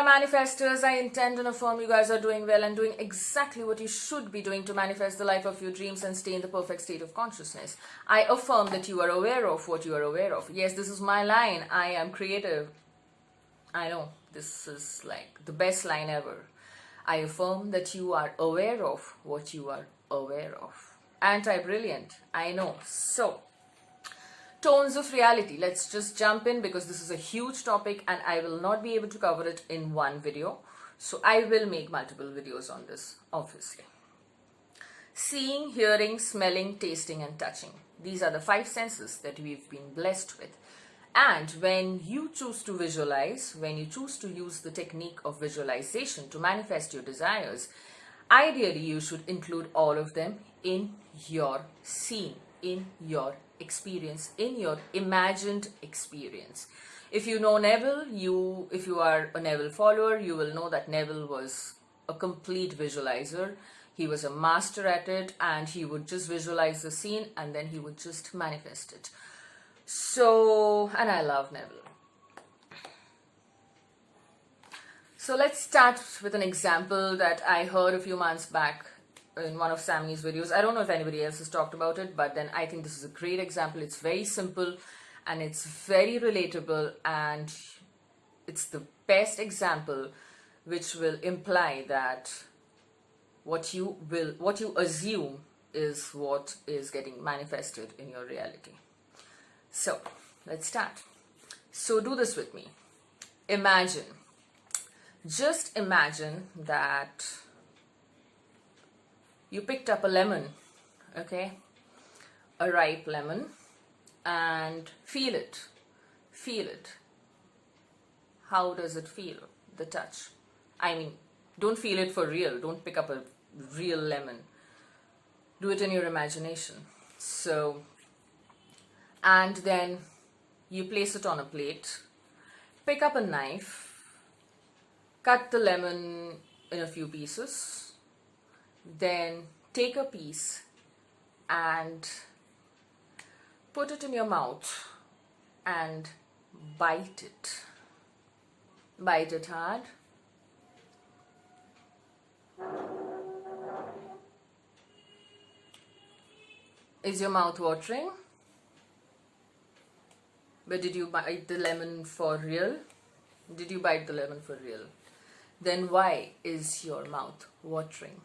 manifestors, I intend and affirm you guys are doing well and doing exactly what you should be doing to manifest the life of your dreams and stay in the perfect state of consciousness. I affirm that you are aware of what you are aware of. Yes, this is my line. I am creative. I know, this is like the best line ever. I affirm that you are aware of what you are aware of. Anti-brilliant, I know. So, tones of reality. Let's just jump in because this is a huge topic and I will not be able to cover it in one video. So I will make multiple videos on this, obviously. Seeing, hearing, smelling, tasting and touching. These are the 5 senses that we've been blessed with. And when you choose to visualize, when you choose to use the technique of visualization to manifest your desires, ideally you should include all of them in your scene, in your experience, in your imagined experience. If you know Neville, if you are a Neville follower, you will know that Neville was a complete visualizer. He was a master at it and he would just visualize the scene and then he would just manifest it. So, and I love Neville. So let's start with an example that I heard a few months back in one of Sammy's videos. I don't know if anybody else has talked about it, but then I think this is a great example. It's very simple and it's very relatable and it's the best example which will imply that what you assume is what is getting manifested in your reality. So let's start. So do this with me. Imagine, just imagine that you picked up a lemon, okay, a ripe lemon, and feel it. How does it feel, the touch? I mean, don't feel it for real. Don't pick up a real lemon. Do it in your imagination. So, and then you place it on a plate, pick up a knife, cut the lemon in a few pieces, then take a piece and put it in your mouth and bite it. Bite it hard. Is your mouth watering? But did you bite the lemon for real? Did you bite the lemon for real? Then why is your mouth watering?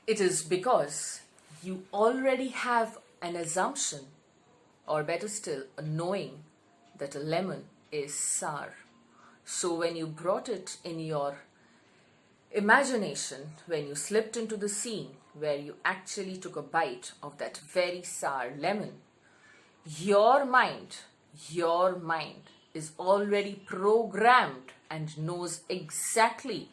It is because you already have an assumption, or better still, a knowing that a lemon is sour. So when you brought it in your imagination, when you slipped into the scene where you actually took a bite of that very sour lemon, your mind is already programmed and knows exactly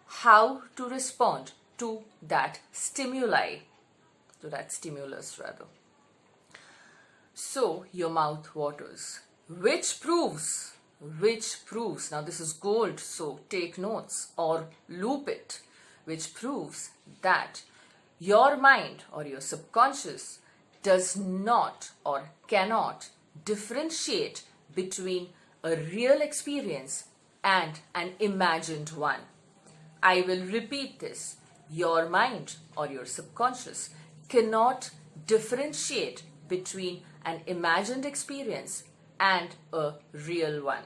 how to respond to that stimuli, to that stimulus rather. So your mouth waters, which proves, now this is gold, so take notes or loop it, which proves that your mind or your subconscious does not or cannot differentiate between a real experience and an imagined one. I will repeat this. Your mind or your subconscious cannot differentiate between an imagined experience and a real one.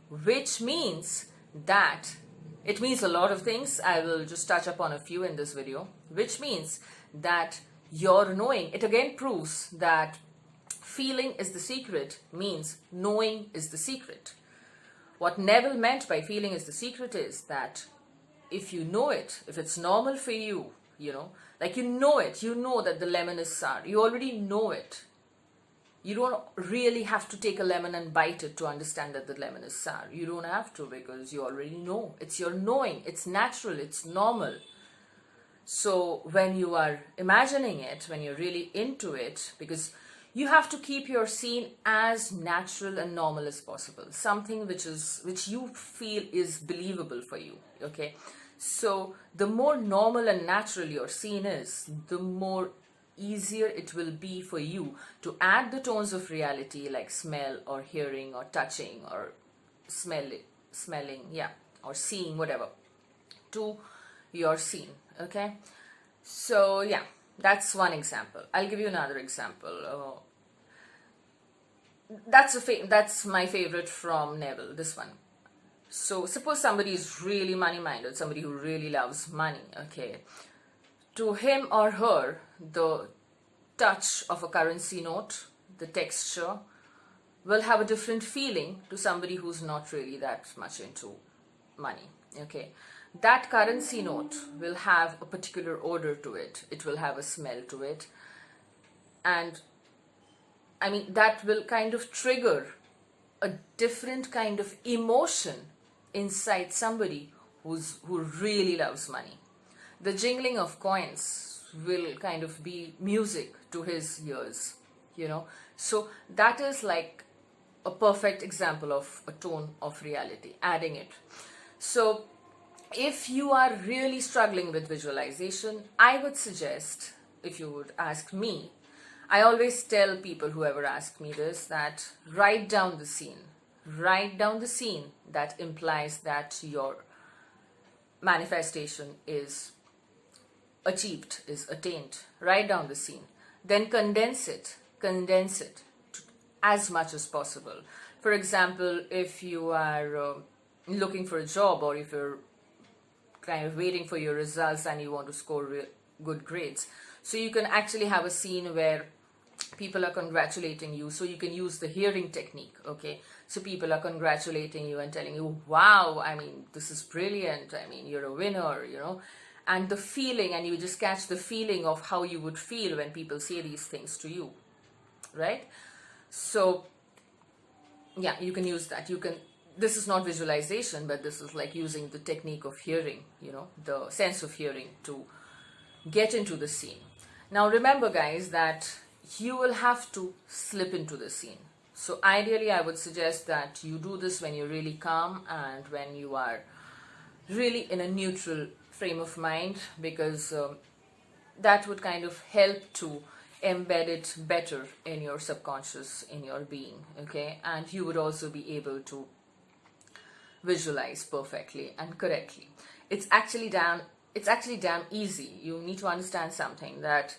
Which means that it means a lot of things. I will just touch upon a few in this video. Which means that your knowing, it again proves that feeling is the secret means knowing is the secret. What Neville meant by feeling is the secret is that if you know it, if it's normal for you, like you know it, you know that the lemon is sour. You already know it. You don't really have to take a lemon and bite it to understand that the lemon is sour. You don't have to because you already know. It's your knowing. It's natural. It's normal. So when you are imagining it, when you're really into it, because you have to keep your scene as natural and normal as possible. Something which you feel is believable for you. Okay. So the more normal and natural your scene is, the more easier it will be for you to add the tones of reality like smell or hearing or touching or smelling, yeah, or seeing, whatever, to your scene. Okay, so yeah, that's one example. I'll give you another example. That's my favorite from Neville, this one. So suppose somebody is really money minded, somebody who really loves money. Okay, to him or her, the touch of a currency note, the texture, will have a different feeling to somebody who's not really that much into money. Okay, that currency note will have a particular odor to it, it will have a smell to it, and I mean that will kind of trigger a different kind of emotion inside somebody who really loves money. The jingling of coins will kind of be music to his ears, you know. So that is like a perfect example of a tone of reality, adding it. So if you are really struggling with visualization, I would suggest, if you would ask me, I always tell people, whoever asks me this, that write down the scene. Write down the scene that implies that your manifestation is achieved, is attained. Write down the scene. Then condense it to as much as possible. For example, if you are looking for a job, or if you're kind of waiting for your results and you want to score good grades, so you can actually have a scene where people are congratulating you, so you can use the hearing technique. Okay, so people are congratulating you and telling you, wow, I mean, this is brilliant, I mean, you're a winner, you know, and the feeling, and you just catch the feeling of how you would feel when people say these things to you, right? So yeah, you can use that. You can, this is not visualization, but this is like using the technique of hearing, you know, the sense of hearing, to get into the scene. Now remember guys, that you will have to slip into the scene. So ideally I would suggest that you do this when you're really calm and when you are really in a neutral frame of mind, because that would kind of help to embed it better in your subconscious, in your being. Okay, and you would also be able to visualize perfectly and correctly. It's actually damn easy. You need to understand something, that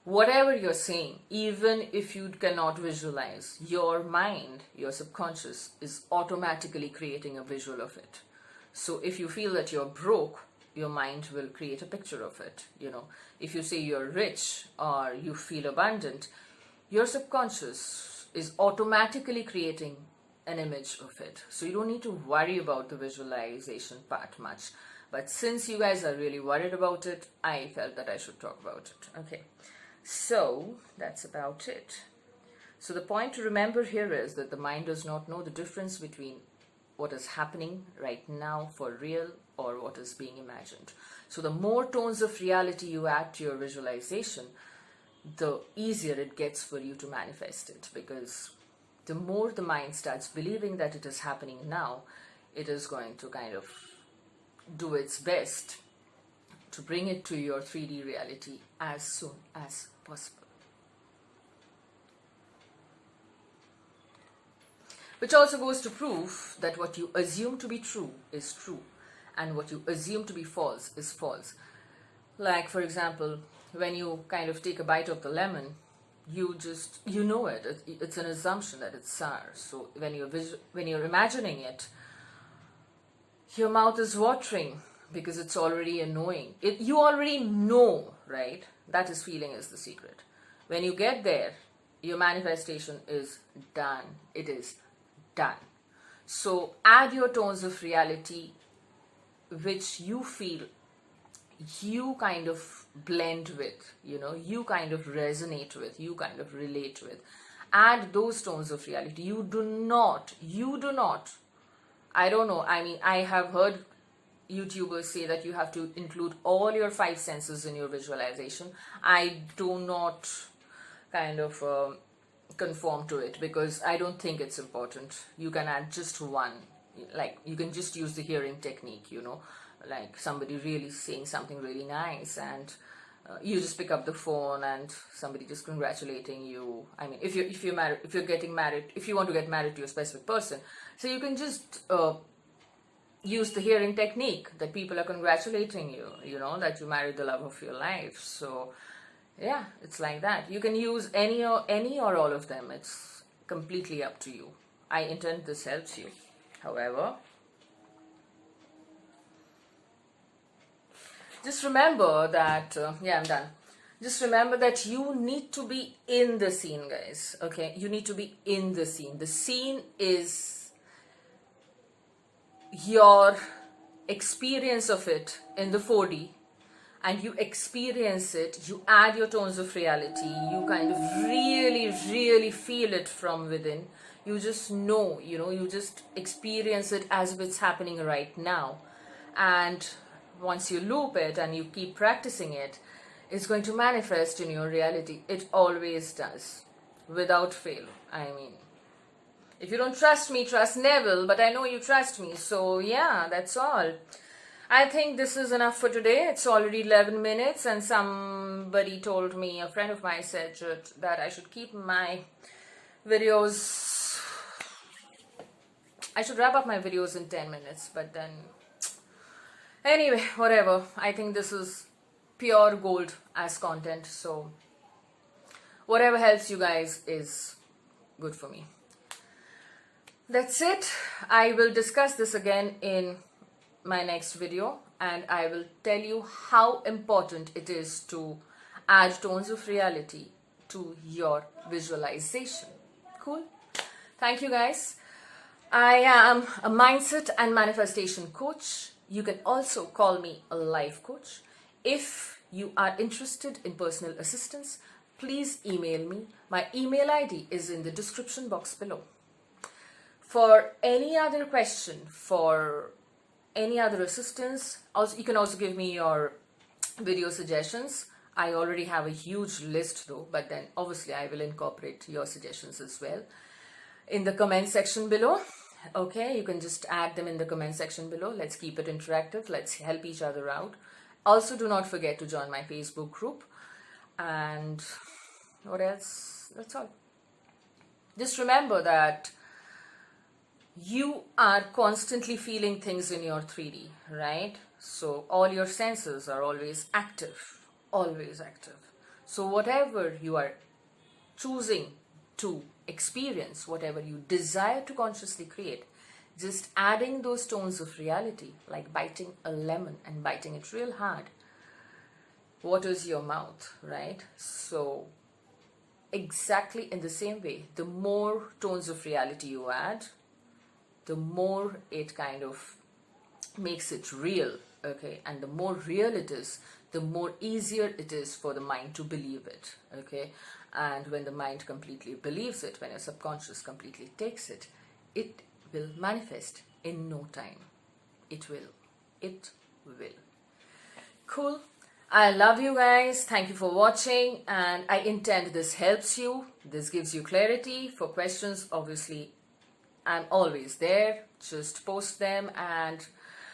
whatever you're saying, even if you cannot visualize, your mind, your subconscious, is automatically creating a visual of it. So if you feel that you're broke, your mind will create a picture of it. You know, if you say you're rich or you feel abundant, your subconscious is automatically creating an image of it. So you don't need to worry about the visualization part much. But since you guys are really worried about it, I felt that I should talk about it. Okay. So that's about it. So the point to remember here is that the mind does not know the difference between what is happening right now for real or what is being imagined. So the more tones of reality you add to your visualization, the easier it gets for you to manifest it, because the more the mind starts believing that it is happening now, it is going to kind of do its best to bring it to your 3D reality as soon as possible. Which also goes to prove that what you assume to be true is true, and what you assume to be false is false. Like, for example, when you kind of take a bite of the lemon, you know it's an assumption that it's sour. So when you're imagining it, your mouth is watering because it's already annoying. You already know, right? That is, feeling is the secret. When you get there, your manifestation is done. It is done. So add your tones of reality which you feel you kind of blend with, you know, you kind of resonate with, you kind of relate with. Add those tones of reality. You do not, I don't know, I mean, I have heard YouTubers say that you have to include all your 5 senses in your visualization. I do not kind of conform to it, because I don't think it's important. You can add just one, like you can just use the hearing technique, you know, like somebody really saying something really nice, and you just pick up the phone and somebody just congratulating you. I mean, if you're married, if you're getting married, if you want to get married to a specific person, so you can just use the hearing technique that people are congratulating you, you know, that you married the love of your life. So yeah, it's like that. You can use any or all of them. It's completely up to you. I intend this helps you. However, just remember that, yeah, I'm done. Just remember that you need to be in the scene, guys. Okay, you need to be in the scene. The scene is your experience of it in the 4D, and you experience it, you add your tones of reality, you kind of really feel it from within. You just know, you know, you just experience it as if it's happening right now. And once you loop it and you keep practicing it, it's going to manifest in your reality. It always does, without fail. I mean, if you don't trust me, trust Neville, but I know you trust me. So yeah, that's all. I think this is enough for today. It's already 11 minutes and somebody told me, a friend of mine said that I should keep my videos, I should wrap up my videos in 10 minutes, but then, anyway, whatever. I think this is pure gold as content, so whatever helps you guys is good for me. That's it. I will discuss this again in my next video, and I will tell you how important it is to add tones of reality to your visualization. Cool? Thank you, guys. I am a mindset and manifestation coach. You can also call me a life coach. If you are interested in personal assistance, please email me. My email ID is in the description box below. For any other question, for any other assistance, also you can also give me your video suggestions. I already have a huge list though, but then obviously I will incorporate your suggestions as well in the comment section below. Okay, you can just add them in the comment section below. Let's keep it interactive. Let's help each other out. Also, do not forget to join my Facebook group. And what else? That's all. Just remember that you are constantly feeling things in your 3D, right? So all your senses are always active, always active. So whatever you are choosing to experience, whatever you desire to consciously create, just adding those tones of reality, like biting a lemon and biting it real hard, waters your mouth, right? So exactly in the same way, the more tones of reality you add, the more it kind of makes it real, okay? And the more real it is, the more easier it is for the mind to believe it, okay? And when the mind completely believes it, when your subconscious completely takes it, it will manifest in no time. It will. It will. Cool. I love you guys. Thank you for watching, and I intend this helps you. This gives you clarity. For questions, obviously, I'm always there. Just post them,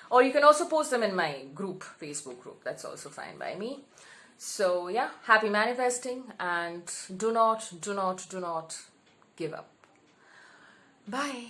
or you can also post them in my group, Facebook group. That's also fine by me. So yeah, happy manifesting, and do not give up. Bye.